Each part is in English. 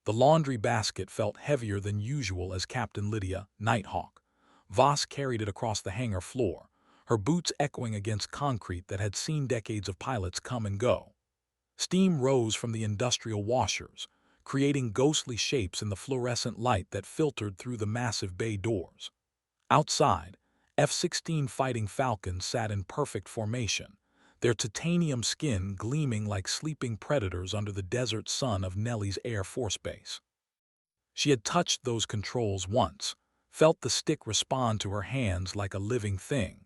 The laundry basket felt heavier than usual as Captain Lydia, Nighthawk, Voss carried it across the hangar floor, her boots echoing against concrete that had seen decades of pilots come and go. Steam rose from the industrial washers, creating ghostly shapes in the fluorescent light that filtered through the massive bay doors. Outside, F-16 Fighting Falcons sat in perfect formation, their titanium skin gleaming like sleeping predators under the desert sun of Nellie's Air Force Base. She had touched those controls once, felt the stick respond to her hands like a living thing,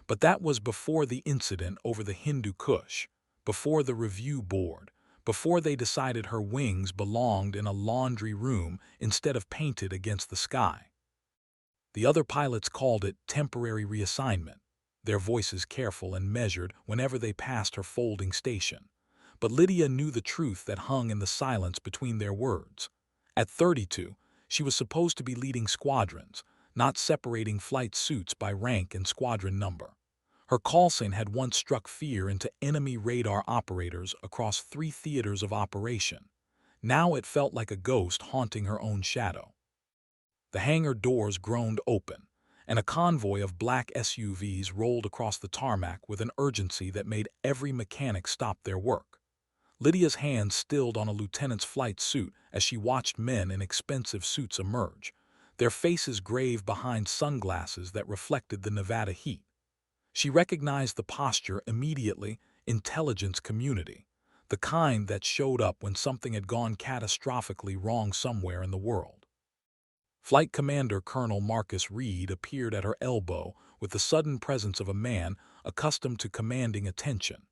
but that was before the incident over the Hindu Kush, before the review board, before they decided her wings belonged in a laundry room instead of painted against the sky. The other pilots called it temporary reassignment, their voices careful and measured whenever they passed her folding station. But Lydia knew the truth that hung in the silence between their words. At 32, she was supposed to be leading squadrons, not separating flight suits by rank and squadron number. Her call sign had once struck fear into enemy radar operators across 3 theaters of operation. Now it felt like a ghost haunting her own shadow. The hangar doors groaned open, and a convoy of black SUVs rolled across the tarmac with an urgency that made every mechanic stop their work. Lydia's hands stilled on a lieutenant's flight suit as she watched men in expensive suits emerge, their faces grave behind sunglasses that reflected the Nevada heat. She recognized the posture immediately: intelligence community, the kind that showed up when something had gone catastrophically wrong somewhere in the world. Flight Commander Colonel Marcus Reed appeared at her elbow with the sudden presence of a man accustomed to commanding attention.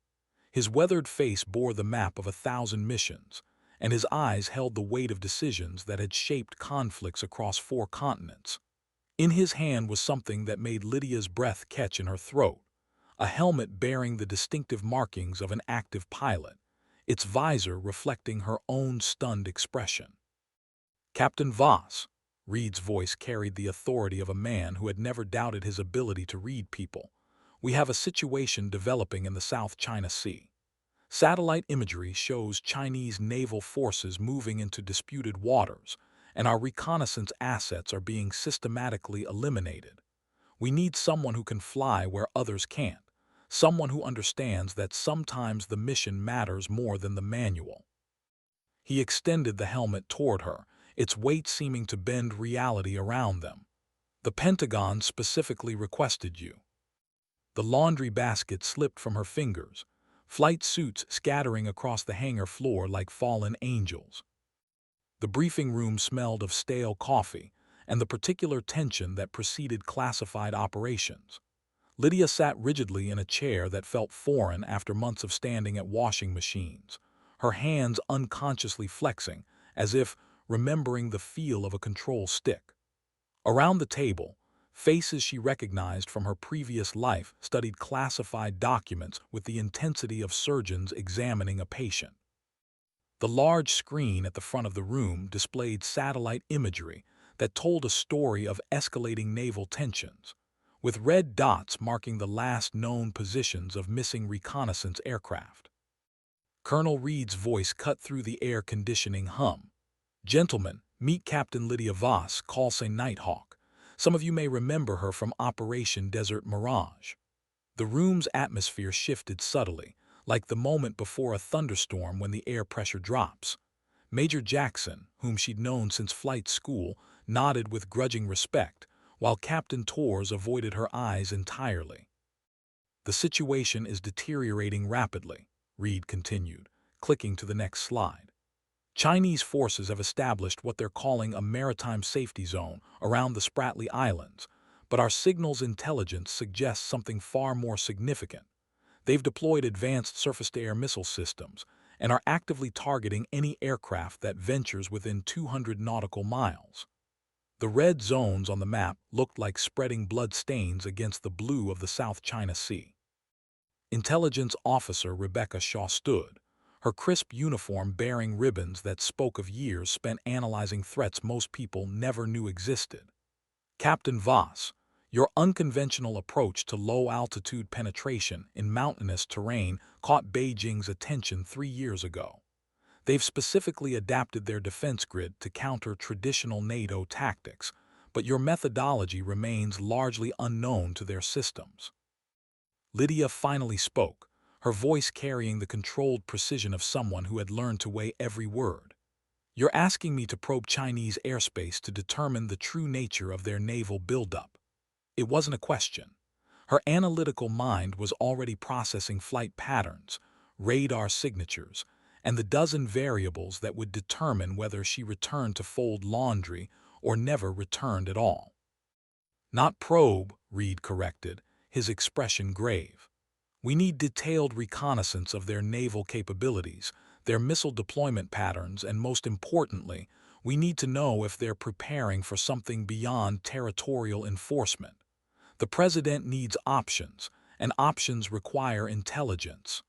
His weathered face bore the map of 1,000 missions, and his eyes held the weight of decisions that had shaped conflicts across 4 continents. In his hand was something that made Lydia's breath catch in her throat, a helmet bearing the distinctive markings of an active pilot, its visor reflecting her own stunned expression. "Captain Voss," Reed's voice carried the authority of a man who had never doubted his ability to read people. "We have a situation developing in the South China Sea. Satellite imagery shows Chinese naval forces moving into disputed waters, and our reconnaissance assets are being systematically eliminated. We need someone who can fly where others can't, someone who understands that sometimes the mission matters more than the manual." He extended the helmet toward her, its weight seeming to bend reality around them. "The Pentagon specifically requested you." The laundry basket slipped from her fingers, flight suits scattering across the hangar floor like fallen angels. The briefing room smelled of stale coffee and the particular tension that preceded classified operations. Lydia sat rigidly in a chair that felt foreign after months of standing at washing machines, her hands unconsciously flexing, as if remembering the feel of a control stick. Around the table, faces she recognized from her previous life studied classified documents with the intensity of surgeons examining a patient. The large screen at the front of the room displayed satellite imagery that told a story of escalating naval tensions, with red dots marking the last known positions of missing reconnaissance aircraft. Colonel Reed's voice cut through the air conditioning hum. "Gentlemen, meet Captain Lydia Voss, call sign Nighthawk. Some of you may remember her from Operation Desert Mirage." The room's atmosphere shifted subtly, like the moment before a thunderstorm when the air pressure drops. Major Jackson, whom she'd known since flight school, nodded with grudging respect, while Captain Torres avoided her eyes entirely. "The situation is deteriorating rapidly," Reed continued, clicking to the next slide. "Chinese forces have established what they're calling a maritime safety zone around the Spratly Islands, but our signals intelligence suggests something far more significant. They've deployed advanced surface-to-air missile systems and are actively targeting any aircraft that ventures within 200 nautical miles." The red zones on the map looked like spreading blood stains against the blue of the South China Sea. Intelligence Officer Rebecca Shaw stood, her crisp uniform bearing ribbons that spoke of years spent analyzing threats most people never knew existed. "Captain Voss, your unconventional approach to low-altitude penetration in mountainous terrain caught Beijing's attention 3 years ago. They've specifically adapted their defense grid to counter traditional NATO tactics, but your methodology remains largely unknown to their systems. Lydia finally spoke, her voice carrying the controlled precision of someone who had learned to weigh every word. You're asking me to probe Chinese airspace to determine the true nature of their naval buildup. It wasn't a question. Her analytical mind was already processing flight patterns, radar signatures, and the dozen variables that would determine whether she returned to fold laundry or never returned at all. Not probe, Reed corrected, his expression grave. We need detailed reconnaissance of their naval capabilities, their missile deployment patterns, and most importantly, we need to know if they're preparing for something beyond territorial enforcement. The president needs options, and options require intelligence.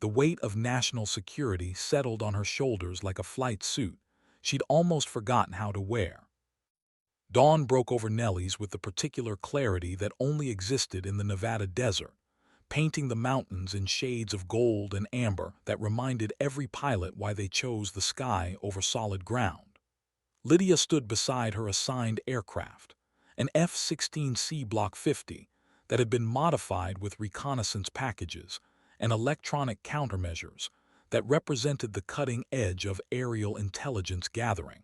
The weight of national security settled on her shoulders like a flight suit she'd almost forgotten how to wear. Dawn broke over Nellie's with the particular clarity that only existed in the Nevada desert, painting the mountains in shades of gold and amber that reminded every pilot why they chose the sky over solid ground. Lydia stood beside her assigned aircraft, an F-16C Block 50 that had been modified with reconnaissance packages and electronic countermeasures that represented the cutting edge of aerial intelligence gathering.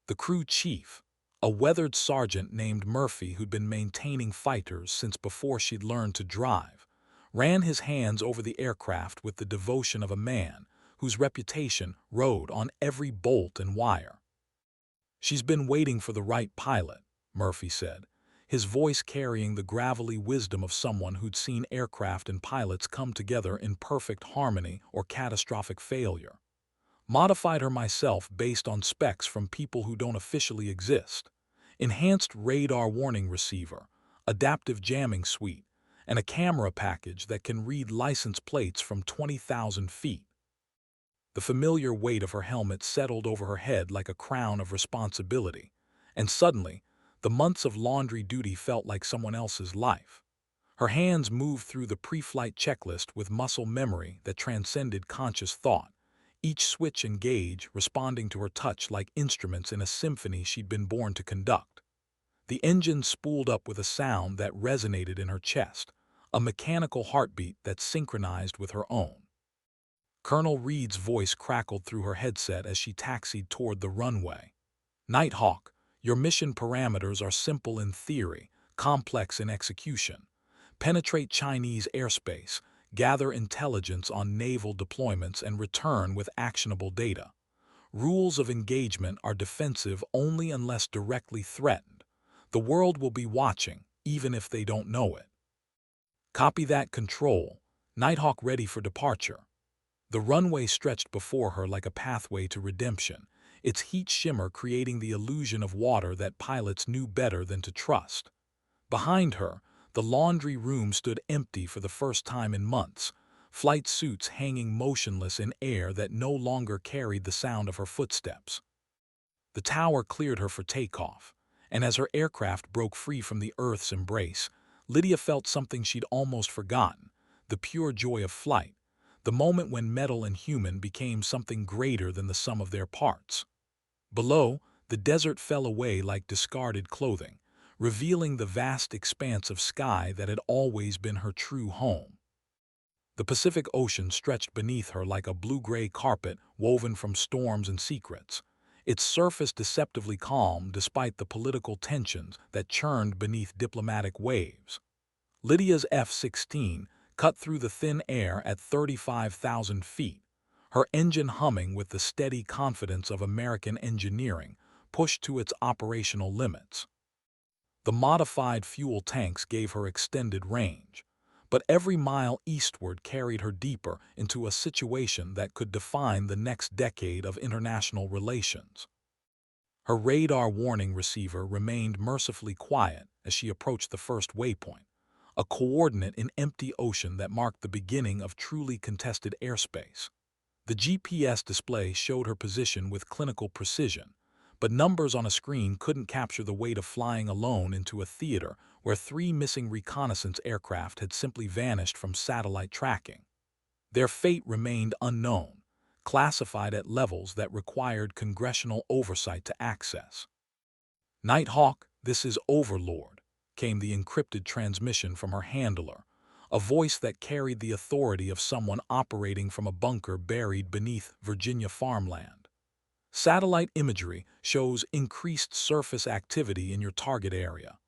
The crew chief, a weathered sergeant named Murphy who'd been maintaining fighters since before she'd learned to drive, ran his hands over the aircraft with the devotion of a man whose reputation rode on every bolt and wire. "She's been waiting for the right pilot," Murphy said, his voice carrying the gravelly wisdom of someone who'd seen aircraft and pilots come together in perfect harmony or catastrophic failure. "Modified her myself based on specs from people who don't officially exist. Enhanced radar warning receiver, adaptive jamming suite, and a camera package that can read license plates from 20,000 feet. The familiar weight of her helmet settled over her head like a crown of responsibility, and suddenly, the months of laundry duty felt like someone else's life. Her hands moved through the pre-flight checklist with muscle memory that transcended conscious thought, each switch and gauge responding to her touch like instruments in a symphony she'd been born to conduct. The engine spooled up with a sound that resonated in her chest, a mechanical heartbeat that synchronized with her own. Colonel Reed's voice crackled through her headset as she taxied toward the runway. "Nighthawk, your mission parameters are simple in theory, complex in execution. Penetrate Chinese airspace, gather intelligence on naval deployments, and return with actionable data. Rules of engagement are defensive only unless directly threatened. The world will be watching, even if they don't know it." "Copy that, Control. Nighthawk ready for departure." The runway stretched before her like a pathway to redemption, its heat shimmer creating the illusion of water that pilots knew better than to trust. Behind her, the laundry room stood empty for the first time in months, flight suits hanging motionless in air that no longer carried the sound of her footsteps. The tower cleared her for takeoff, and as her aircraft broke free from the Earth's embrace, Lydia felt something she'd almost forgotten, the pure joy of flight, the moment when metal and human became something greater than the sum of their parts. Below, the desert fell away like discarded clothing, revealing the vast expanse of sky that had always been her true home. The Pacific Ocean stretched beneath her like a blue-gray carpet woven from storms and secrets, its surface deceptively calm despite the political tensions that churned beneath diplomatic waves. Lydia's F-16 cut through the thin air at 35,000 feet, her engine humming with the steady confidence of American engineering pushed to its operational limits. The modified fuel tanks gave her extended range, but every mile eastward carried her deeper into a situation that could define the next decade of international relations. Her radar warning receiver remained mercifully quiet as she approached the first waypoint, a coordinate in empty ocean that marked the beginning of truly contested airspace. The GPS display showed her position with clinical precision, but numbers on a screen couldn't capture the weight of flying alone into a theater where 3 missing reconnaissance aircraft had simply vanished from satellite tracking. Their fate remained unknown, classified at levels that required congressional oversight to access. "Nighthawk, this is Overlord," came the encrypted transmission from her handler, a voice that carried the authority of someone operating from a bunker buried beneath Virginia farmland. "Satellite imagery shows increased surface activity in your target area.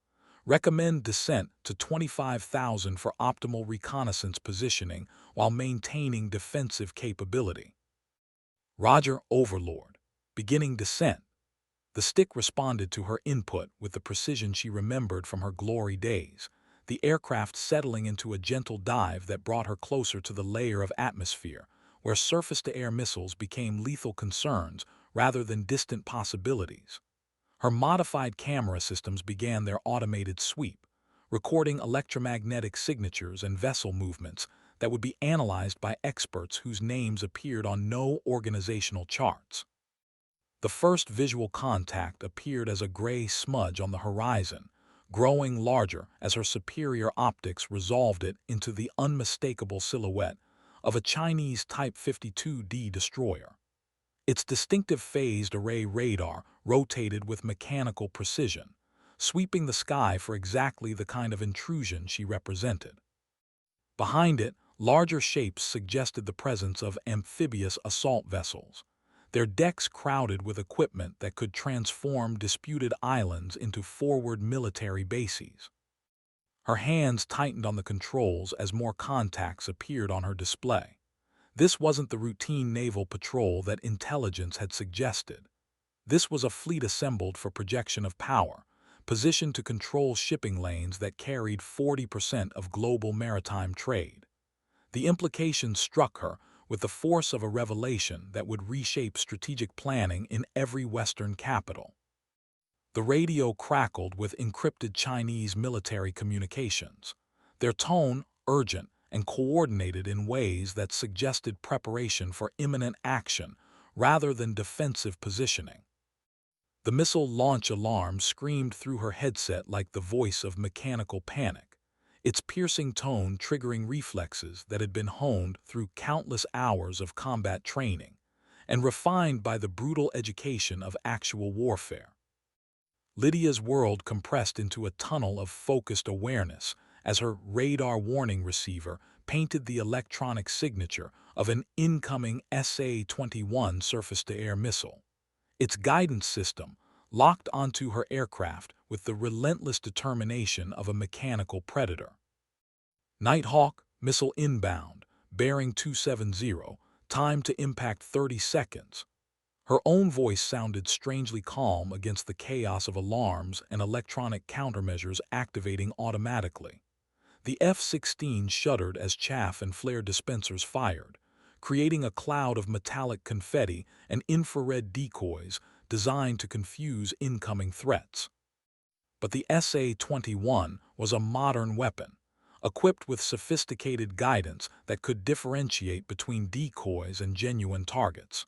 Recommend descent to 25,000 for optimal reconnaissance positioning while maintaining defensive capability." "Roger, Overlord. Beginning descent." The stick responded to her input with the precision she remembered from her glory days, the aircraft settling into a gentle dive that brought her closer to the layer of atmosphere, where surface-to-air missiles became lethal concerns rather than distant possibilities. Her modified camera systems began their automated sweep, recording electromagnetic signatures and vessel movements that would be analyzed by experts whose names appeared on no organizational charts. The first visual contact appeared as a gray smudge on the horizon, growing larger as her superior optics resolved it into the unmistakable silhouette of a Chinese Type 52D destroyer. Its distinctive phased array radar rotated with mechanical precision, sweeping the sky for exactly the kind of intrusion she represented. Behind it, larger shapes suggested the presence of amphibious assault vessels, their decks crowded with equipment that could transform disputed islands into forward military bases. Her hands tightened on the controls as more contacts appeared on her display. This wasn't the routine naval patrol that intelligence had suggested. This was a fleet assembled for projection of power, positioned to control shipping lanes that carried 40% of global maritime trade. The implications struck her with the force of a revelation that would reshape strategic planning in every Western capital. The radio crackled with encrypted Chinese military communications, their tone urgent and coordinated in ways that suggested preparation for imminent action rather than defensive positioning. The missile launch alarm screamed through her headset like the voice of mechanical panic, its piercing tone triggering reflexes that had been honed through countless hours of combat training and refined by the brutal education of actual warfare. Lydia's world compressed into a tunnel of focused awareness as her radar warning receiver painted the electronic signature of an incoming SA-21 surface-to-air missile. Its guidance system locked onto her aircraft with the relentless determination of a mechanical predator. "Nighthawk, missile inbound, bearing 270, time to impact 30 seconds." Her own voice sounded strangely calm against the chaos of alarms and electronic countermeasures activating automatically. The F-16 shuddered as chaff and flare dispensers fired, creating a cloud of metallic confetti and infrared decoys designed to confuse incoming threats. But the SA-21 was a modern weapon, equipped with sophisticated guidance that could differentiate between decoys and genuine targets.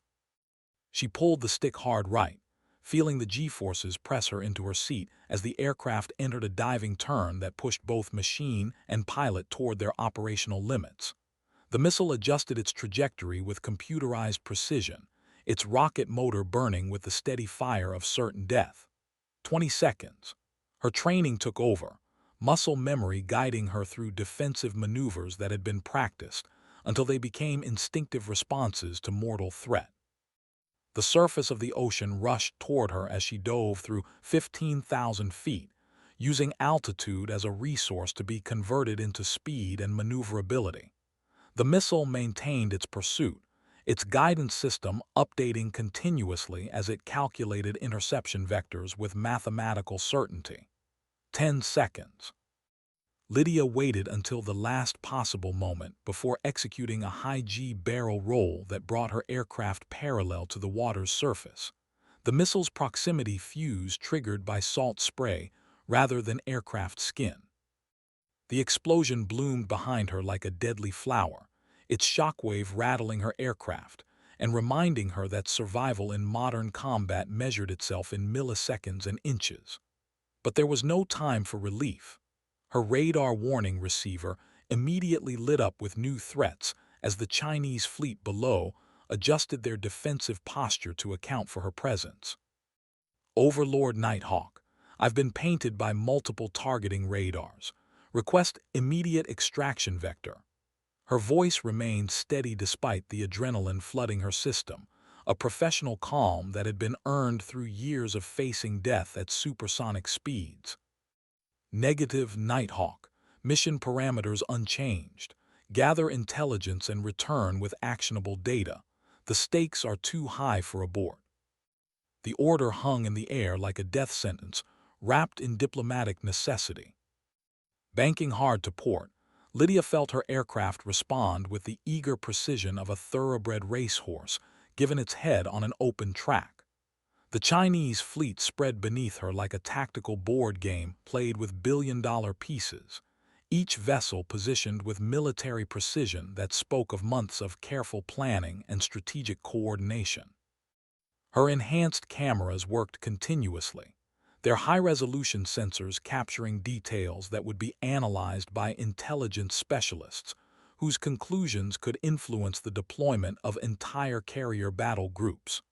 She pulled the stick hard right, feeling the G-forces press her into her seat as the aircraft entered a diving turn that pushed both machine and pilot toward their operational limits. The missile adjusted its trajectory with computerized precision, its rocket motor burning with the steady fire of certain death. 20 seconds. Her training took over, muscle memory guiding her through defensive maneuvers that had been practiced until they became instinctive responses to mortal threat. The surface of the ocean rushed toward her as she dove through 15,000 feet, using altitude as a resource to be converted into speed and maneuverability. The missile maintained its pursuit, its guidance system updating continuously as it calculated interception vectors with mathematical certainty. 10 seconds. Lydia waited until the last possible moment before executing a high-G barrel roll that brought her aircraft parallel to the water's surface. The missile's proximity fuse triggered by salt spray rather than aircraft skin. The explosion bloomed behind her like a deadly flower, its shockwave rattling her aircraft and reminding her that survival in modern combat measured itself in milliseconds and inches. But there was no time for relief. Her radar warning receiver immediately lit up with new threats as the Chinese fleet below, adjusted their defensive posture to account for her presence. Overlord Nighthawk, I've been painted by multiple targeting radars. Request immediate extraction vector. Her voice remained steady despite the adrenaline flooding her system, a professional calm that had been earned through years of facing death at supersonic speeds. Negative Nighthawk, mission parameters unchanged. Gather intelligence and return with actionable data. The stakes are too high for abort. The order hung in the air like a death sentence, wrapped in diplomatic necessity. Banking hard to port, Lydia felt her aircraft respond with the eager precision of a thoroughbred racehorse given its head on an open track. The Chinese fleet spread beneath her like a tactical board game played with billion-dollar pieces, each vessel positioned with military precision that spoke of months of careful planning and strategic coordination. Her enhanced cameras worked continuously, their high-resolution sensors capturing details that would be analyzed by intelligence specialists, whose conclusions could influence the deployment of entire carrier battle groups.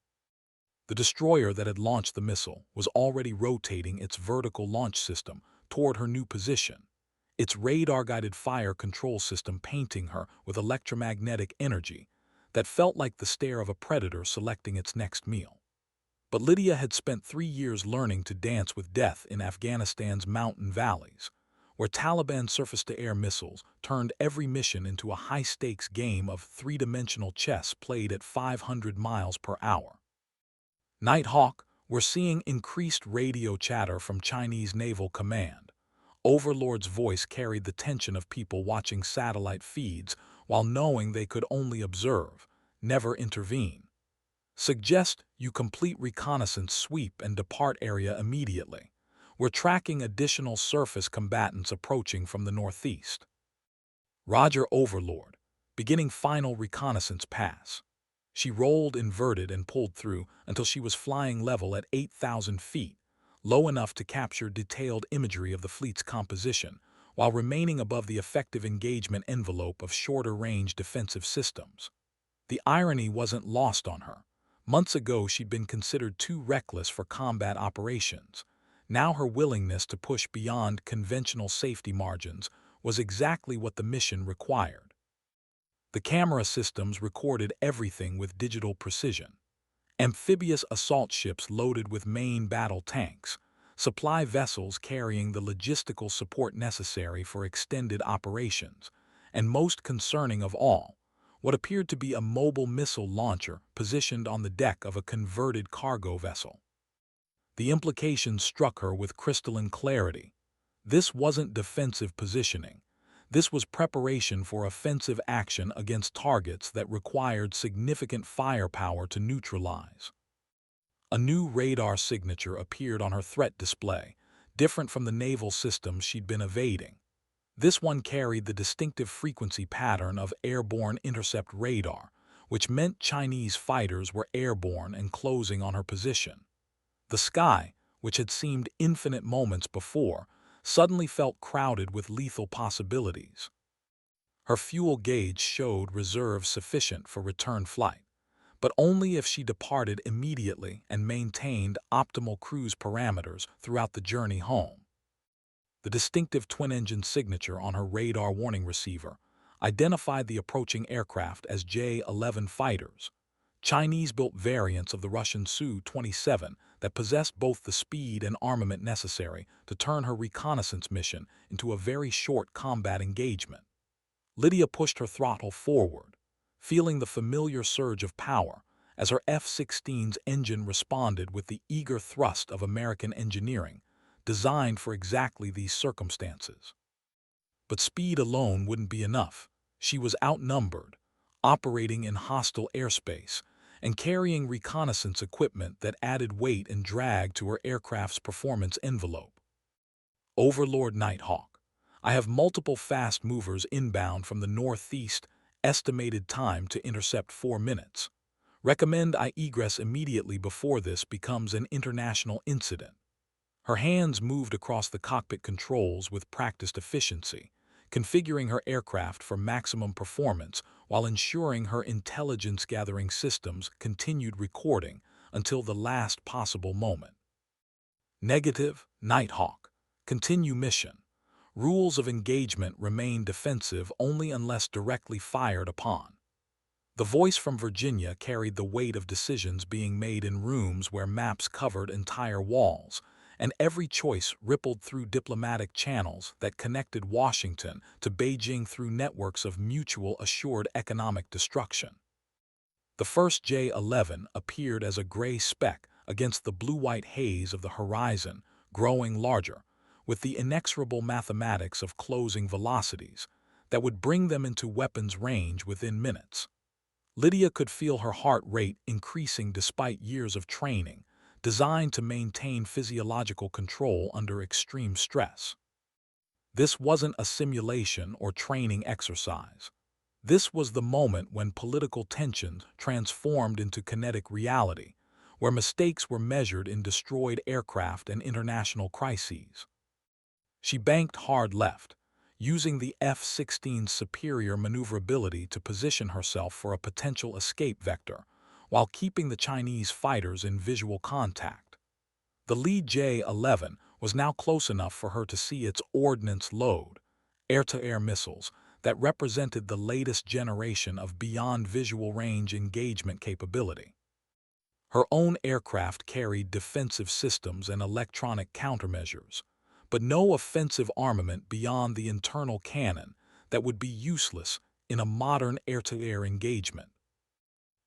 The destroyer that had launched the missile was already rotating its vertical launch system toward her new position, its radar-guided fire control system painting her with electromagnetic energy that felt like the stare of a predator selecting its next meal. But Lydia had spent 3 years learning to dance with death in Afghanistan's mountain valleys, where Taliban surface-to-air missiles turned every mission into a high-stakes game of three-dimensional chess played at 500 miles per hour. Nighthawk, we're seeing increased radio chatter from Chinese Naval Command. Overlord's voice carried the tension of people watching satellite feeds while knowing they could only observe, never intervene. Suggest you complete reconnaissance sweep and depart area immediately. We're tracking additional surface combatants approaching from the northeast. Roger, Overlord, beginning final reconnaissance pass. She rolled inverted and pulled through until she was flying level at 8,000 feet, low enough to capture detailed imagery of the fleet's composition, while remaining above the effective engagement envelope of shorter-range defensive systems. The irony wasn't lost on her. Months ago, she'd been considered too reckless for combat operations. Now her willingness to push beyond conventional safety margins was exactly what the mission required. The camera systems recorded everything with digital precision. Amphibious assault ships loaded with main battle tanks, supply vessels carrying the logistical support necessary for extended operations, and most concerning of all, what appeared to be a mobile missile launcher positioned on the deck of a converted cargo vessel. The implications struck her with crystalline clarity. This wasn't defensive positioning. This was preparation for offensive action against targets that required significant firepower to neutralize. A new radar signature appeared on her threat display, different from the naval systems she'd been evading. This one carried the distinctive frequency pattern of airborne intercept radar, which meant Chinese fighters were airborne and closing on her position. The sky, which had seemed infinite moments before, suddenly felt crowded with lethal possibilities. Her fuel gauge showed reserves sufficient for return flight, but only if she departed immediately and maintained optimal cruise parameters throughout the journey home. The distinctive twin-engine signature on her radar warning receiver identified the approaching aircraft as J-11 fighters, Chinese-built variants of the Russian Su-27 that possessed both the speed and armament necessary to turn her reconnaissance mission into a very short combat engagement. Lydia pushed her throttle forward, feeling the familiar surge of power as her F-16's engine responded with the eager thrust of American engineering, designed for exactly these circumstances. But speed alone wouldn't be enough. She was outnumbered, operating in hostile airspace, and carrying reconnaissance equipment that added weight and drag to her aircraft's performance envelope. Overlord Nighthawk, I have multiple fast movers inbound from the northeast, estimated time to intercept 4 minutes. Recommend I egress immediately before this becomes an international incident. Her hands moved across the cockpit controls with practiced efficiency, configuring her aircraft for maximum performance while ensuring her intelligence-gathering systems continued recording until the last possible moment. Negative, Nighthawk. Continue mission. Rules of engagement remain defensive only unless directly fired upon. The voice from Virginia carried the weight of decisions being made in rooms where maps covered entire walls, and every choice rippled through diplomatic channels that connected Washington to Beijing through networks of mutual assured economic destruction. The first J-11 appeared as a gray speck against the blue-white haze of the horizon, growing larger, with the inexorable mathematics of closing velocities that would bring them into weapons range within minutes. Lydia could feel her heart rate increasing despite years of training, designed to maintain physiological control under extreme stress. This wasn't a simulation or training exercise. This was the moment when political tensions transformed into kinetic reality, where mistakes were measured in destroyed aircraft and international crises. She banked hard left, using the F-16's superior maneuverability to position herself for a potential escape vector, while keeping the Chinese fighters in visual contact. The lead J-11 was now close enough for her to see its ordnance load, air-to-air missiles, that represented the latest generation of beyond visual range engagement capability. Her own aircraft carried defensive systems and electronic countermeasures, but no offensive armament beyond the internal cannon that would be useless in a modern air-to-air engagement.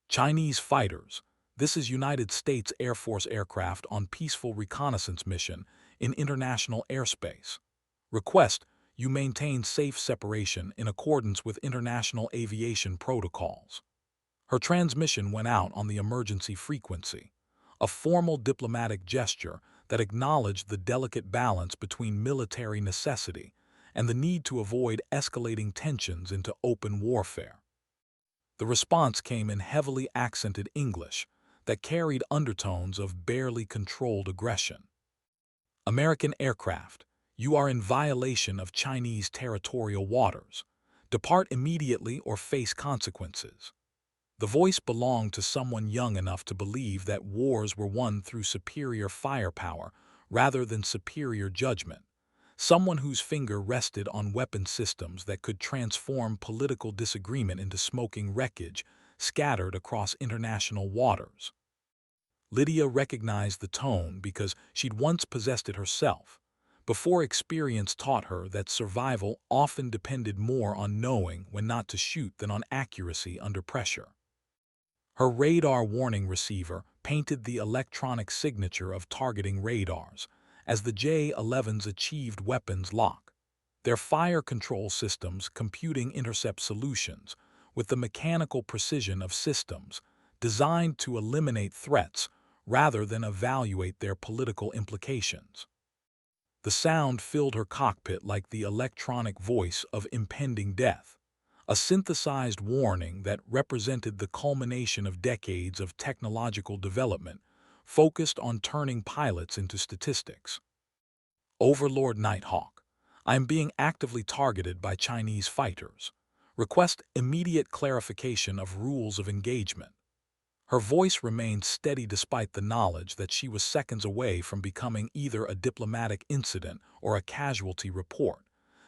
Chinese fighters. This is United States Air Force aircraft on peaceful reconnaissance mission in international airspace. Request you maintain safe separation in accordance with international aviation protocols. Her transmission went out on the emergency frequency, a formal diplomatic gesture that acknowledged the delicate balance between military necessity and the need to avoid escalating tensions into open warfare. The response came in heavily accented English that carried undertones of barely controlled aggression. American aircraft, you are in violation of Chinese territorial waters. Depart immediately or face consequences. The voice belonged to someone young enough to believe that wars were won through superior firepower rather than superior judgment, someone whose finger rested on weapon systems that could transform political disagreement into smoking wreckage scattered across international waters. Lydia recognized the tone because she'd once possessed it herself, before experience taught her that survival often depended more on knowing when not to shoot than on accuracy under pressure. Her radar warning receiver painted the electronic signature of targeting radars as the J-11's achieved weapons lock, their fire control systems computing intercept solutions with the mechanical precision of systems designed to eliminate threats rather than evaluate their political implications. The sound filled her cockpit like the electronic voice of impending death, a synthesized warning that represented the culmination of decades of technological development focused on turning pilots into statistics. Overlord Nighthawk, I am being actively targeted by Chinese fighters. Request immediate clarification of rules of engagement. Her voice remained steady despite the knowledge that she was seconds away from becoming either a diplomatic incident or a casualty report,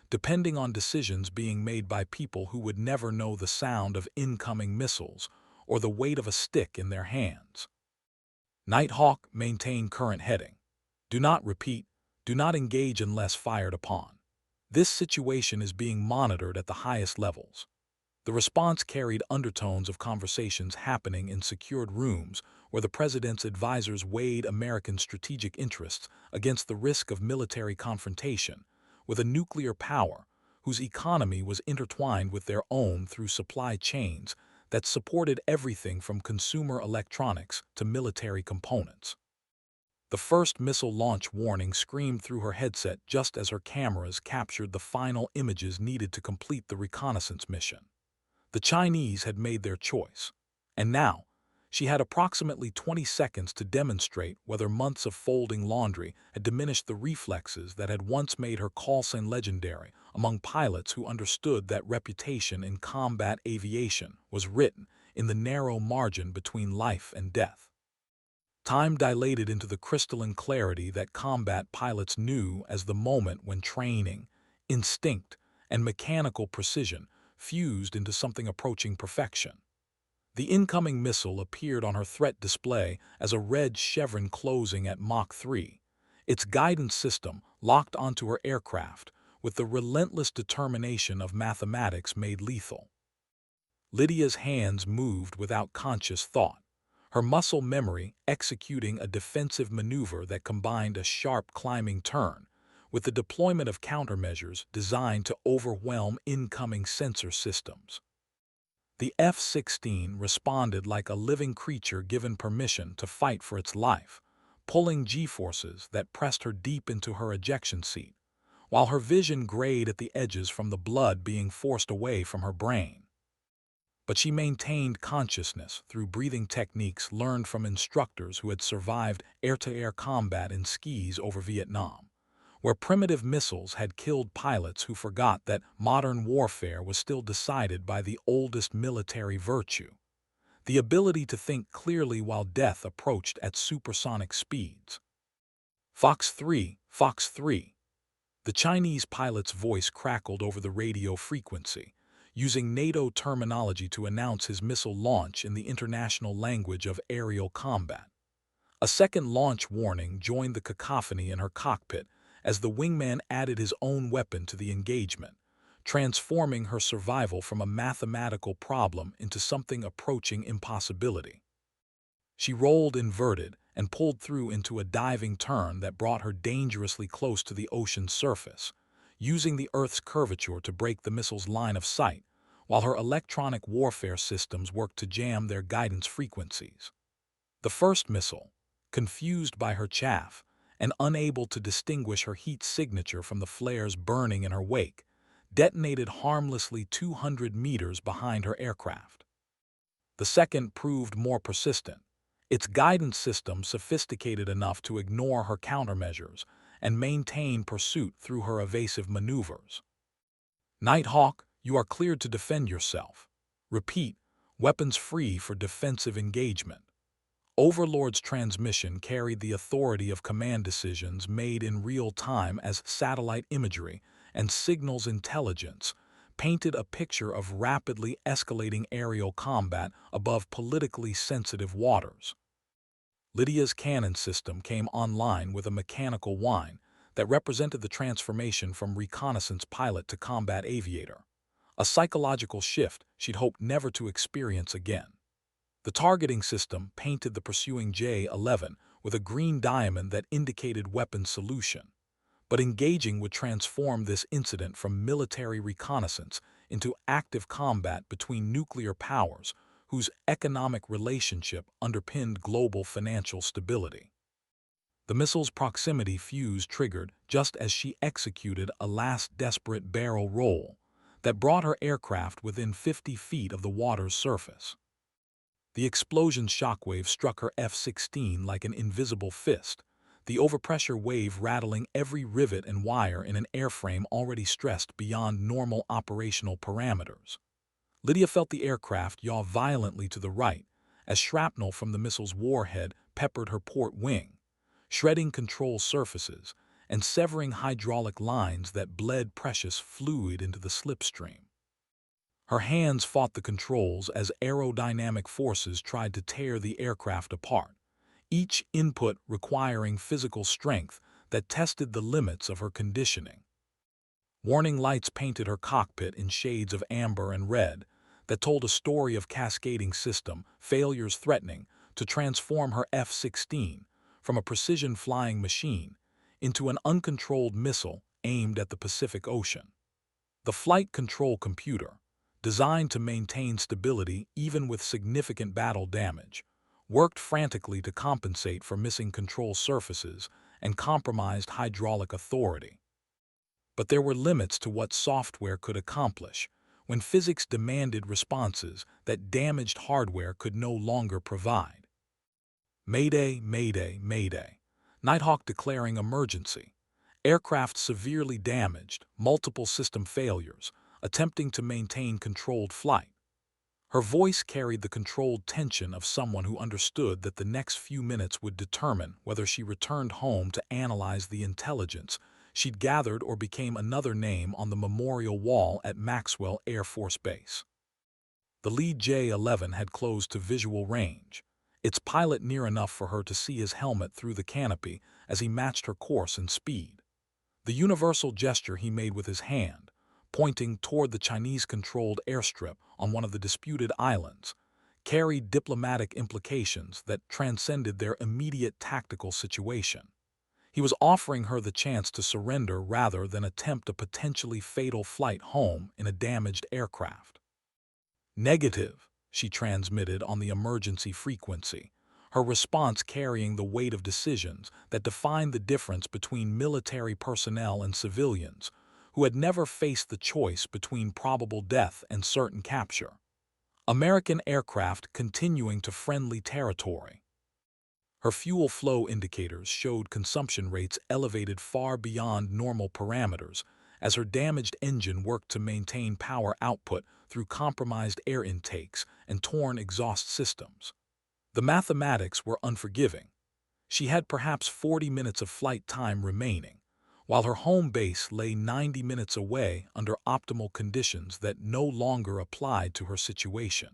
depending on decisions being made by people who would never know the sound of incoming missiles or the weight of a stick in their hands. Nighthawk, maintain current heading. Do not repeat, do not engage unless fired upon. This situation is being monitored at the highest levels. The response carried undertones of conversations happening in secured rooms where the president's advisors weighed American strategic interests against the risk of military confrontation with a nuclear power whose economy was intertwined with their own through supply chains that supported everything from consumer electronics to military components. The first missile launch warning screamed through her headset just as her cameras captured the final images needed to complete the reconnaissance mission. The Chinese had made their choice, and now, She had approximately 20 seconds to demonstrate whether months of folding laundry had diminished the reflexes that had once made her call sign legendary among pilots who understood that reputation in combat aviation was written in the narrow margin between life and death. Time dilated into the crystalline clarity that combat pilots knew as the moment when training, instinct, and mechanical precision fused into something approaching perfection. The incoming missile appeared on her threat display as a red chevron closing at Mach 3, its guidance system locked onto her aircraft with the relentless determination of mathematics made lethal. Lydia's hands moved without conscious thought, her muscle memory executing a defensive maneuver that combined a sharp climbing turn with the deployment of countermeasures designed to overwhelm incoming sensor systems. The F-16 responded like a living creature given permission to fight for its life, pulling G-forces that pressed her deep into her ejection seat, while her vision grayed at the edges from the blood being forced away from her brain. But she maintained consciousness through breathing techniques learned from instructors who had survived air-to-air combat in skis over Vietnam, where primitive missiles had killed pilots who forgot that modern warfare was still decided by the oldest military virtue, the ability to think clearly while death approached at supersonic speeds. Fox 3, Fox 3. The Chinese pilot's voice crackled over the radio frequency, using NATO terminology to announce his missile launch in the international language of aerial combat. A second launch warning joined the cacophony in her cockpit as the wingman added his own weapon to the engagement, transforming her survival from a mathematical problem into something approaching impossibility. She rolled inverted and pulled through into a diving turn that brought her dangerously close to the ocean's surface, using the Earth's curvature to break the missile's line of sight, while her electronic warfare systems worked to jam their guidance frequencies. The first missile, confused by her chaff and unable to distinguish her heat signature from the flares burning in her wake, detonated harmlessly 200 meters behind her aircraft. The second proved more persistent, its guidance system sophisticated enough to ignore her countermeasures and maintain pursuit through her evasive maneuvers. Nighthawk, you are cleared to defend yourself. Repeat, weapons free for defensive engagement. Overlord's transmission carried the authority of command decisions made in real time as satellite imagery and signals intelligence painted a picture of rapidly escalating aerial combat above politically sensitive waters. Lydia's cannon system came online with a mechanical whine that represented the transformation from reconnaissance pilot to combat aviator, a psychological shift she'd hoped never to experience again. The targeting system painted the pursuing J-11 with a green diamond that indicated weapon solution, but engaging would transform this incident from military reconnaissance into active combat between nuclear powers whose economic relationship underpinned global financial stability. The missile's proximity fuse triggered just as she executed a last desperate barrel roll that brought her aircraft within 50 feet of the water's surface. The explosion's shockwave struck her F-16 like an invisible fist, the overpressure wave rattling every rivet and wire in an airframe already stressed beyond normal operational parameters. Lydia felt the aircraft yaw violently to the right as shrapnel from the missile's warhead peppered her port wing, shredding control surfaces and severing hydraulic lines that bled precious fluid into the slipstream. Her hands fought the controls as aerodynamic forces tried to tear the aircraft apart, each input requiring physical strength that tested the limits of her conditioning. Warning lights painted her cockpit in shades of amber and red that told a story of cascading system failures threatening to transform her F-16 from a precision flying machine into an uncontrolled missile aimed at the Pacific Ocean. The flight control computer, designed to maintain stability even with significant battle damage, worked frantically to compensate for missing control surfaces and compromised hydraulic authority. But there were limits to what software could accomplish when physics demanded responses that damaged hardware could no longer provide. Mayday, mayday, mayday. Nighthawk declaring emergency. Aircraft severely damaged, multiple system failures, attempting to maintain controlled flight. Her voice carried the controlled tension of someone who understood that the next few minutes would determine whether she returned home to analyze the intelligence she'd gathered or became another name on the memorial wall at Maxwell Air Force Base. The lead J-11 had closed to visual range, its pilot near enough for her to see his helmet through the canopy as he matched her course and speed. The universal gesture he made with his hand, pointing toward the Chinese-controlled airstrip on one of the disputed islands, carried diplomatic implications that transcended their immediate tactical situation. He was offering her the chance to surrender rather than attempt a potentially fatal flight home in a damaged aircraft. Negative, she transmitted on the emergency frequency, her response carrying the weight of decisions that defined the difference between military personnel and civilians who had never faced the choice between probable death and certain capture. American aircraft continuing to friendly territory. Her fuel flow indicators showed consumption rates elevated far beyond normal parameters as her damaged engine worked to maintain power output through compromised air intakes and torn exhaust systems. The mathematics were unforgiving. She had perhaps 40 minutes of flight time remaining, while her home base lay 90 minutes away under optimal conditions that no longer applied to her situation.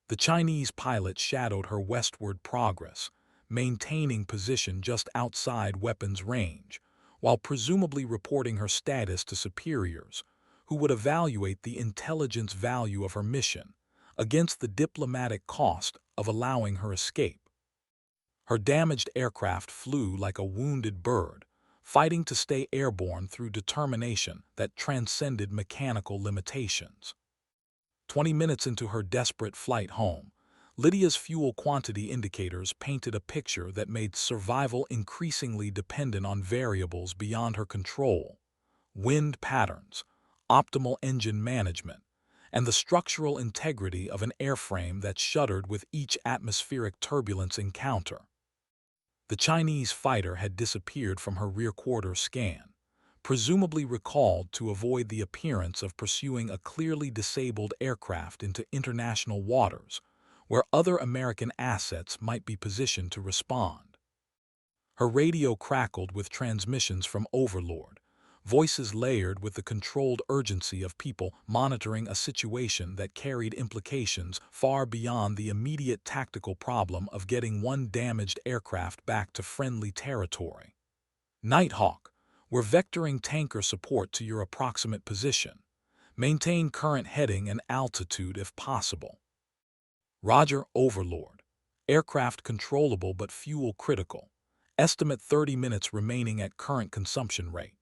The Chinese pilot shadowed her westward progress, maintaining position just outside weapons range, while presumably reporting her status to superiors, who would evaluate the intelligence value of her mission against the diplomatic cost of allowing her escape. Her damaged aircraft flew like a wounded bird, fighting to stay airborne through determination that transcended mechanical limitations. 20 minutes into her desperate flight home, Lydia's fuel quantity indicators painted a picture that made survival increasingly dependent on variables beyond her control: wind patterns, optimal engine management, and the structural integrity of an airframe that shuddered with each atmospheric turbulence encounter. The Chinese fighter had disappeared from her rear-quarter scan, presumably recalled to avoid the appearance of pursuing a clearly disabled aircraft into international waters, where other American assets might be positioned to respond. Her radio crackled with transmissions from Overlord, voices layered with the controlled urgency of people monitoring a situation that carried implications far beyond the immediate tactical problem of getting one damaged aircraft back to friendly territory. Nighthawk, we're vectoring tanker support to your approximate position. Maintain current heading and altitude if possible. Roger, Overlord. Aircraft controllable but fuel critical. Estimate 30 minutes remaining at current consumption rate.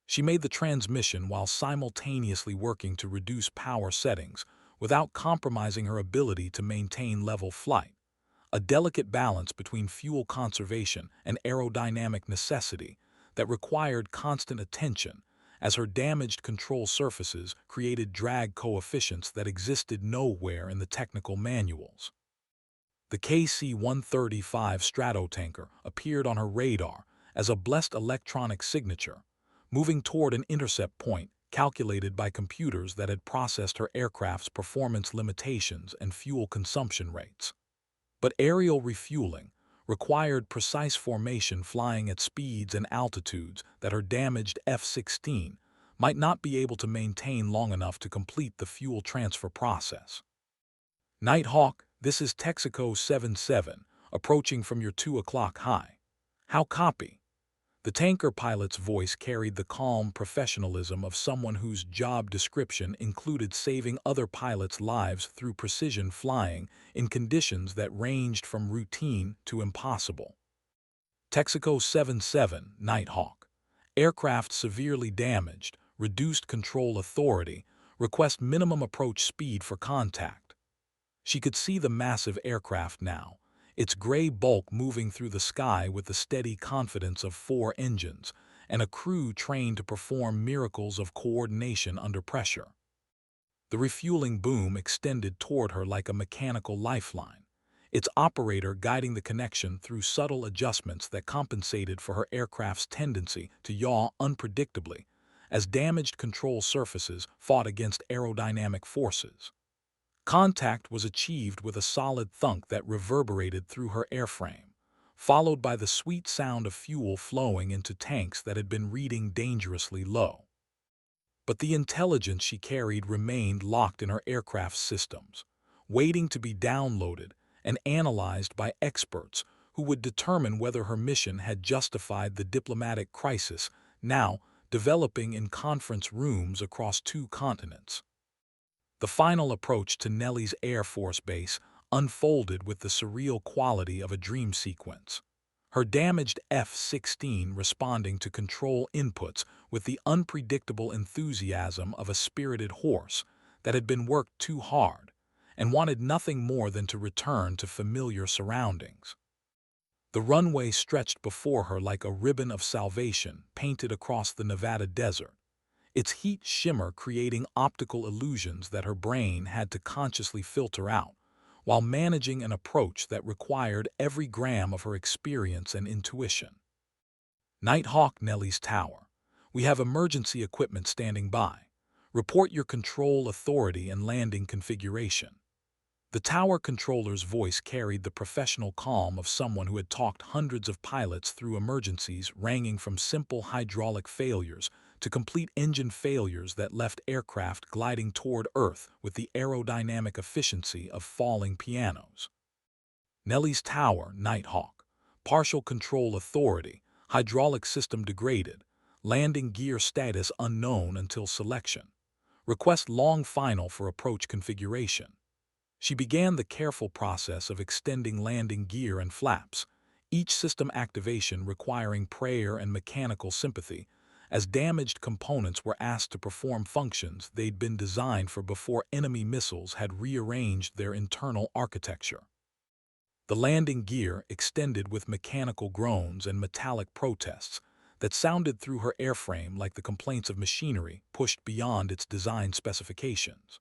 She made the transmission while simultaneously working to reduce power settings without compromising her ability to maintain level flight, a delicate balance between fuel conservation and aerodynamic necessity that required constant attention as her damaged control surfaces created drag coefficients that existed nowhere in the technical manuals. The KC-135 Stratotanker appeared on her radar as a blessed electronic signature, moving toward an intercept point calculated by computers that had processed her aircraft's performance limitations and fuel consumption rates. But aerial refueling required precise formation flying at speeds and altitudes that her damaged F-16 might not be able to maintain long enough to complete the fuel transfer process. Nighthawk, this is Texaco 77, approaching from your 2 o'clock high. How copy? The tanker pilot's voice carried the calm professionalism of someone whose job description included saving other pilots' lives through precision flying in conditions that ranged from routine to impossible. Texaco 77, Nighthawk. Aircraft severely damaged, reduced control authority, request minimum approach speed for contact. She could see the massive aircraft now, its gray bulk moving through the sky with the steady confidence of 4 engines and a crew trained to perform miracles of coordination under pressure. The refueling boom extended toward her like a mechanical lifeline, its operator guiding the connection through subtle adjustments that compensated for her aircraft's tendency to yaw unpredictably as damaged control surfaces fought against aerodynamic forces. Contact was achieved with a solid thunk that reverberated through her airframe, followed by the sweet sound of fuel flowing into tanks that had been reading dangerously low. But the intelligence she carried remained locked in her aircraft's systems, waiting to be downloaded and analyzed by experts who would determine whether her mission had justified the diplomatic crisis now developing in conference rooms across 2 continents. The final approach to Nellie's Air Force Base unfolded with the surreal quality of a dream sequence. Her damaged F-16 responding to control inputs with the unpredictable enthusiasm of a spirited horse that had been worked too hard and wanted nothing more than to return to familiar surroundings. The runway stretched before her like a ribbon of salvation painted across the Nevada desert, its heat shimmer creating optical illusions that her brain had to consciously filter out, while managing an approach that required every gram of her experience and intuition. Nighthawk, Nellie's Tower. We have emergency equipment standing by. Report your control authority and landing configuration. The tower controller's voice carried the professional calm of someone who had talked hundreds of pilots through emergencies ranging from simple hydraulic failures to complete engine failures that left aircraft gliding toward Earth with the aerodynamic efficiency of falling pianos. Nellie's Tower, Nighthawk. Partial control authority, hydraulic system degraded, landing gear status unknown until selection. Request long final for approach configuration. She began the careful process of extending landing gear and flaps, each system activation requiring prayer and mechanical sympathy, as damaged components were asked to perform functions they'd been designed for before enemy missiles had rearranged their internal architecture. The landing gear extended with mechanical groans and metallic protests that sounded through her airframe like the complaints of machinery pushed beyond its design specifications.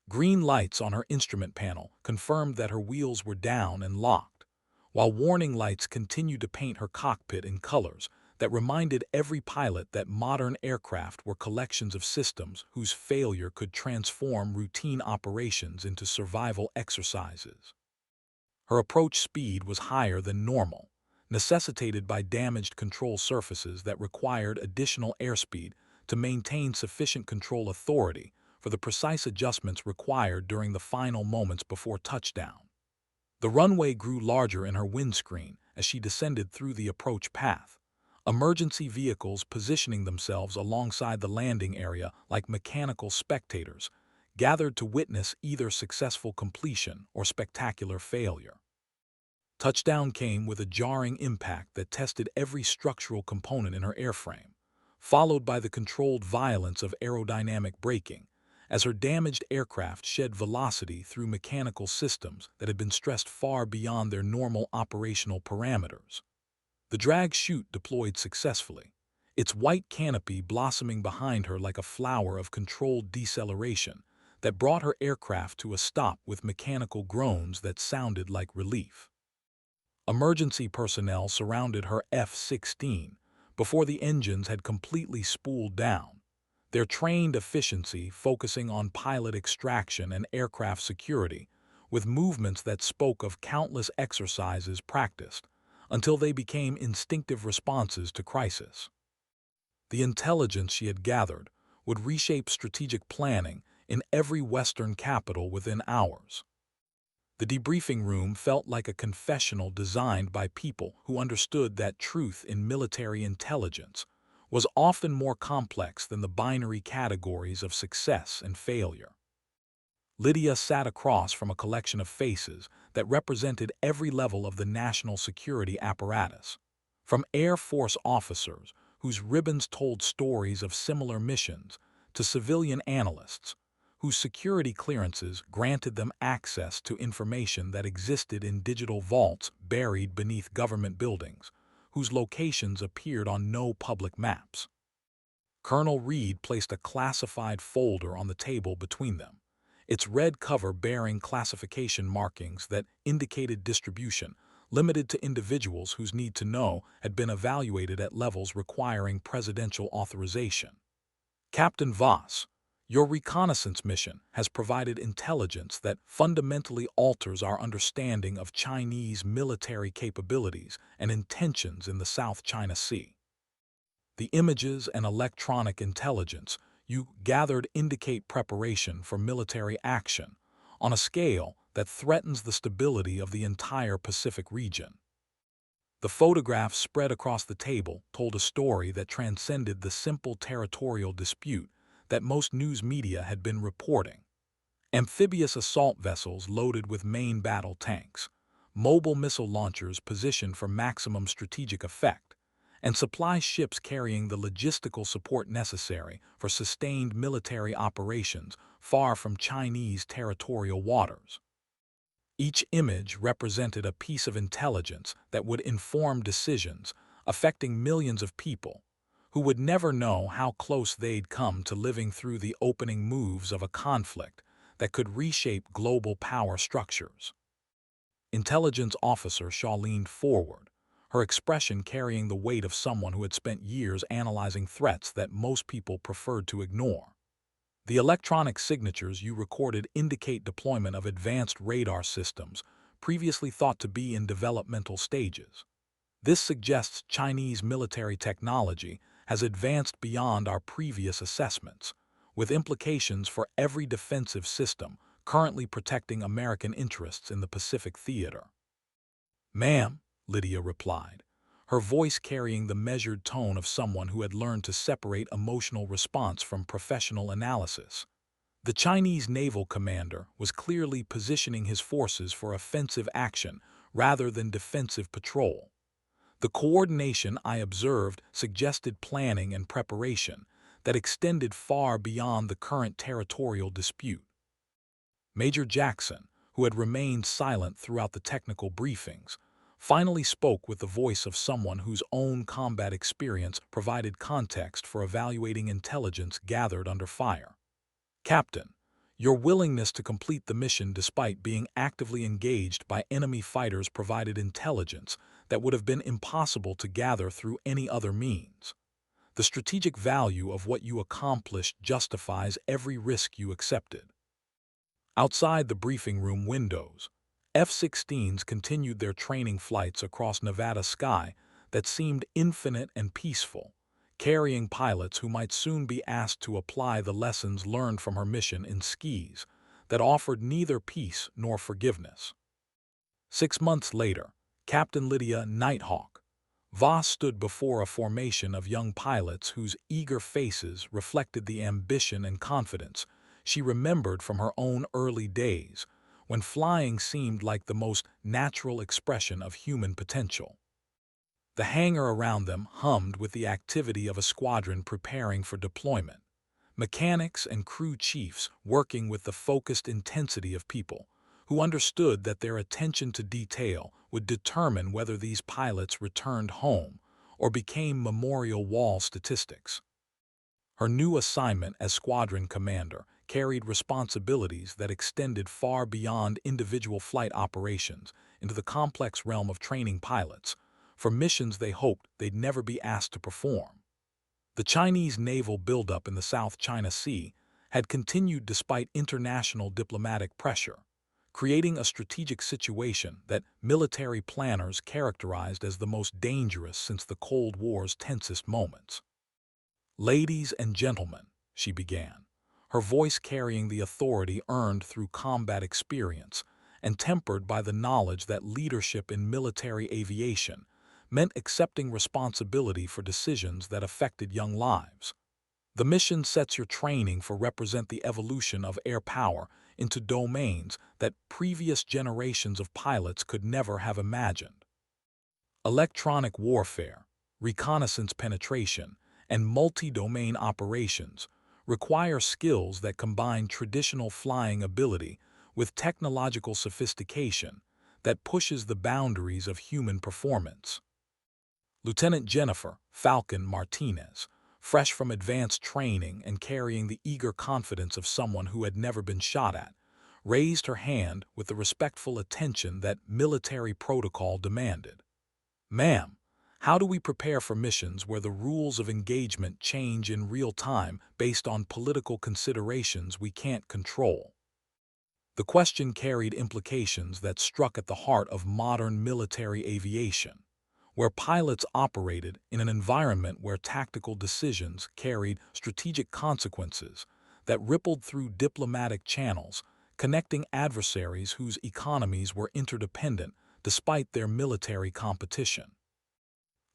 Green lights on her instrument panel confirmed that her wheels were down and locked, while warning lights continued to paint her cockpit in colors that reminded every pilot that modern aircraft were collections of systems whose failure could transform routine operations into survival exercises. Her approach speed was higher than normal, necessitated by damaged control surfaces that required additional airspeed to maintain sufficient control authority for the precise adjustments required during the final moments before touchdown. The runway grew larger in her windscreen as she descended through the approach path, emergency vehicles positioning themselves alongside the landing area like mechanical spectators, gathered to witness either successful completion or spectacular failure. Touchdown came with a jarring impact that tested every structural component in her airframe, followed by the controlled violence of aerodynamic braking, as her damaged aircraft shed velocity through mechanical systems that had been stressed far beyond their normal operational parameters. The drag chute deployed successfully, its white canopy blossoming behind her like a flower of controlled deceleration that brought her aircraft to a stop with mechanical groans that sounded like relief. Emergency personnel surrounded her F-16 before the engines had completely spooled down, their trained efficiency focusing on pilot extraction and aircraft security, with movements that spoke of countless exercises practiced until they became instinctive responses to crisis. The intelligence she had gathered would reshape strategic planning in every Western capital within hours. The debriefing room felt like a confessional designed by people who understood that truth in military intelligence was often more complex than the binary categories of success and failure. Lydia sat across from a collection of faces that represented every level of the national security apparatus, from Air Force officers whose ribbons told stories of similar missions to civilian analysts whose security clearances granted them access to information that existed in digital vaults buried beneath government buildings, whose locations appeared on no public maps. Colonel Reed placed a classified folder on the table between them, its red cover bearing classification markings that indicated distribution, limited to individuals whose need to know had been evaluated at levels requiring presidential authorization. Captain Voss, your reconnaissance mission has provided intelligence that fundamentally alters our understanding of Chinese military capabilities and intentions in the South China Sea. The images and electronic intelligence you gathered indicate preparation for military action on a scale that threatens the stability of the entire Pacific region. The photographs spread across the table told a story that transcended the simple territorial dispute that most news media had been reporting. Amphibious assault vessels loaded with main battle tanks, mobile missile launchers positioned for maximum strategic effect, and supply ships carrying the logistical support necessary for sustained military operations far from Chinese territorial waters. Each image represented a piece of intelligence that would inform decisions affecting millions of people who would never know how close they'd come to living through the opening moves of a conflict that could reshape global power structures. Intelligence Officer Shaw leaned forward, her expression carrying the weight of someone who had spent years analyzing threats that most people preferred to ignore. The electronic signatures you recorded indicate deployment of advanced radar systems previously thought to be in developmental stages. This suggests Chinese military technology has advanced beyond our previous assessments, with implications for every defensive system currently protecting American interests in the Pacific theater. "Ma'am," Lydia replied, her voice carrying the measured tone of someone who had learned to separate emotional response from professional analysis. The Chinese naval commander was clearly positioning his forces for offensive action rather than defensive patrol. The coordination I observed suggested planning and preparation that extended far beyond the current territorial dispute. Major Jackson, who had remained silent throughout the technical briefings, finally spoke with the voice of someone whose own combat experience provided context for evaluating intelligence gathered under fire. "Captain, your willingness to complete the mission despite being actively engaged by enemy fighters provided intelligence that would have been impossible to gather through any other means. The strategic value of what you accomplished justifies every risk you accepted." Outside the briefing room windows, F-16s continued their training flights across Nevada sky that seemed infinite and peaceful, carrying pilots who might soon be asked to apply the lessons learned from her mission in skies that offered neither peace nor forgiveness. 6 months later, Captain Lydia Nighthawk Voss stood before a formation of young pilots whose eager faces reflected the ambition and confidence she remembered from her own early days, when flying seemed like the most natural expression of human potential. The hangar around them hummed with the activity of a squadron preparing for deployment, mechanics and crew chiefs working with the focused intensity of people who understood that their attention to detail would determine whether these pilots returned home or became memorial wall statistics. Her new assignment as squadron commander carried responsibilities that extended far beyond individual flight operations into the complex realm of training pilots for missions they hoped they'd never be asked to perform. The Chinese naval buildup in the South China Sea had continued despite international diplomatic pressure, creating a strategic situation that military planners characterized as the most dangerous since the Cold War's tensest moments. "Ladies and gentlemen," she began, her voice carrying the authority earned through combat experience and tempered by the knowledge that leadership in military aviation meant accepting responsibility for decisions that affected young lives. "The mission sets your training for represent the evolution of air power into domains that previous generations of pilots could never have imagined. Electronic warfare, reconnaissance penetration, and multi-domain operations require skills that combine traditional flying ability with technological sophistication that pushes the boundaries of human performance." Lieutenant Jennifer Falcon Martinez, fresh from advanced training and carrying the eager confidence of someone who had never been shot at, raised her hand with the respectful attention that military protocol demanded. "Ma'am, how do we prepare for missions where the rules of engagement change in real time based on political considerations we can't control?" The question carried implications that struck at the heart of modern military aviation, where pilots operated in an environment where tactical decisions carried strategic consequences that rippled through diplomatic channels, connecting adversaries whose economies were interdependent despite their military competition.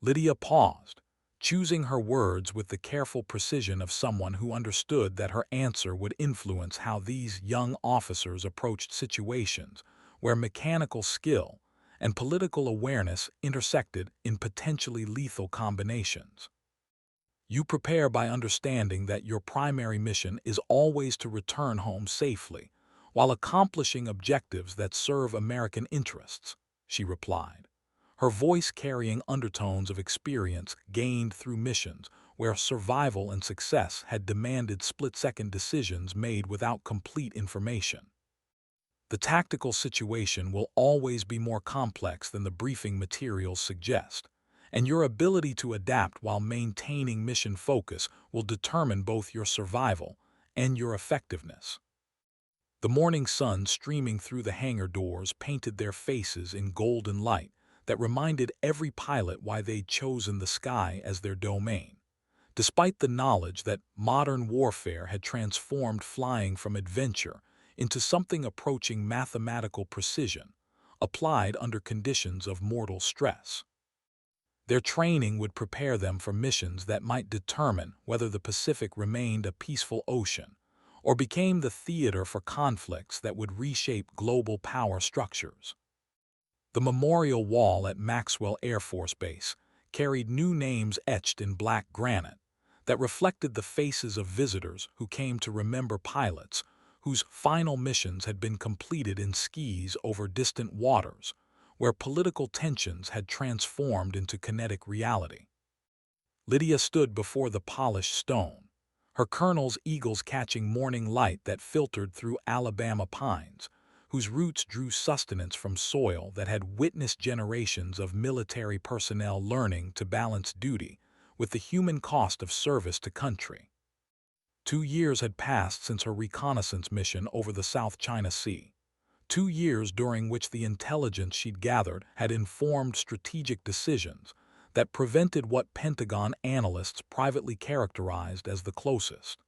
Lydia paused, choosing her words with the careful precision of someone who understood that her answer would influence how these young officers approached situations where mechanical skill and political awareness intersected in potentially lethal combinations. "You prepare by understanding that your primary mission is always to return home safely, while accomplishing objectives that serve American interests," she replied, her voice carrying undertones of experience gained through missions where survival and success had demanded split-second decisions made without complete information. "The tactical situation will always be more complex than the briefing materials suggest, and your ability to adapt while maintaining mission focus will determine both your survival and your effectiveness." The morning sun streaming through the hangar doors painted their faces in golden light that reminded every pilot why they'd chosen the sky as their domain. Despite the knowledge that modern warfare had transformed flying from adventure into something approaching mathematical precision, applied under conditions of mortal stress. Their training would prepare them for missions that might determine whether the Pacific remained a peaceful ocean or became the theater for conflicts that would reshape global power structures. The memorial wall at Maxwell Air Force Base carried new names etched in black granite that reflected the faces of visitors who came to remember pilots whose final missions had been completed in skis over distant waters, where political tensions had transformed into kinetic reality. Lydia stood before the polished stone, her colonel's eagles catching morning light that filtered through Alabama pines, whose roots drew sustenance from soil that had witnessed generations of military personnel learning to balance duty with the human cost of service to country. 2 years had passed since her reconnaissance mission over the South China Sea. 2 years during which the intelligence she'd gathered had informed strategic decisions that prevented what Pentagon analysts privately characterized as the closest